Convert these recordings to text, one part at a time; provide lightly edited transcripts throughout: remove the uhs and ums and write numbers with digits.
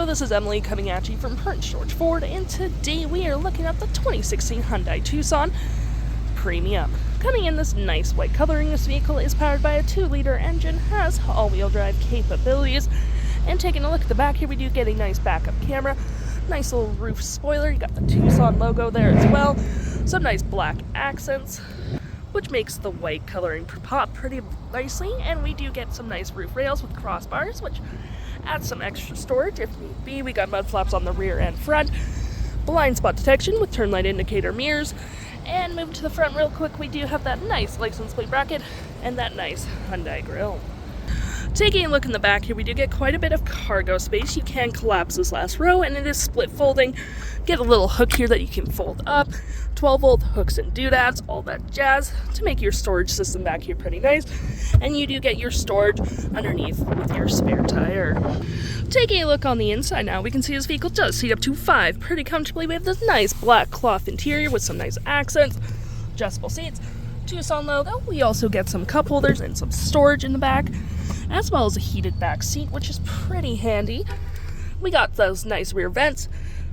Hello, this is Emily coming at you from Prince George Ford, and today we are looking at the 2016 Hyundai Tucson Premium. Coming in this nice white coloring, this vehicle is powered by a 2-liter engine, has all-wheel drive capabilities, and taking a look at the back here, we do get a nice backup camera, nice little roof spoiler, you got the Tucson logo there as well, some nice black accents, which makes the white coloring pop pretty nicely, and we do get some nice roof rails with crossbars, which adds some extra storage if need be. We got mud flaps on the rear and front, blind spot detection with turn light indicator mirrors, and moving to the front real quick, we do have that nice license plate bracket and that nice Hyundai grille. Taking a look in the back here, we do get quite a bit of cargo space. You can collapse this last row, and it is split folding. Get a little hook here that you can fold up, 12-volt hooks and doodads, all that jazz to make your storage system back here pretty nice. And you do get your storage underneath with your spare tire. Taking a look on the inside now, we can see this vehicle does seat up to 5 pretty comfortably. We have this nice black cloth interior with some nice accents, adjustable seats, Tucson logo. We also get some cup holders and some storage in the back, as well as a heated back seat, which is pretty handy. We got those nice rear vents,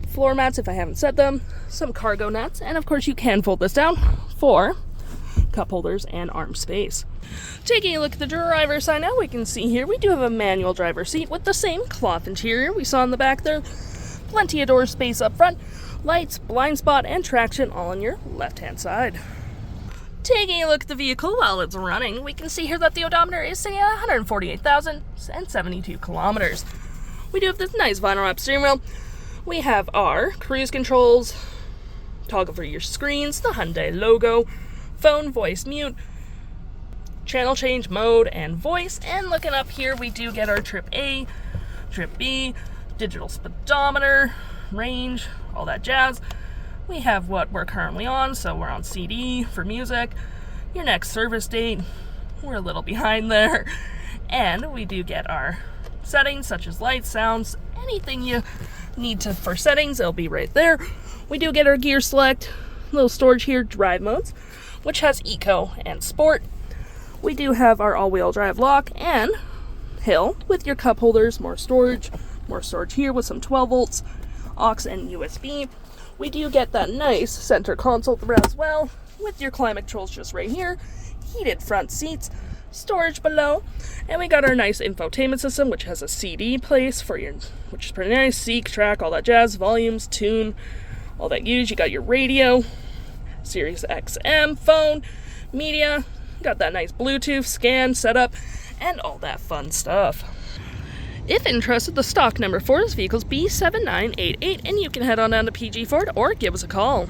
floor mats if I haven't said them, some cargo nets, and of course you can fold this down for cup holders and arm space. Taking a look at the driver's side now, we can see here we do have a manual driver's seat with the same cloth interior we saw in the back there. Plenty of door space up front, lights, blind spot, and traction all on your left-hand side. Taking a look at the vehicle while it's running, we can see here that the odometer is sitting at 148,072 kilometers. We do have this nice vinyl wrap steering wheel. We have our cruise controls, toggle for your screens, the Hyundai logo, phone, voice, mute, channel change, mode, and voice. And looking up here, we do get our trip A, trip B, digital speedometer, range, all that jazz. We have what we're currently on, so we're on CD for music, your next service date, we're a little behind there, and we do get our settings such as lights, sounds, anything you need to for settings, it'll be right there. We do get our gear select, little storage here, drive modes, which has Eco and Sport. We do have our all-wheel drive lock and hill with your cup holders, more storage here with some 12 volts, aux and USB. We do get that nice center console as well, with your climate controls just right here, heated front seats, storage below, and we got our nice infotainment system, which has a CD place for your, which is pretty nice, seek, track, all that jazz, volumes, tune, all that use. You got your radio, Sirius XM, phone, media, got that nice Bluetooth scan setup, and all that fun stuff. If interested, the stock number for this vehicle is B7988, and you can head on down to PG Ford or give us a call.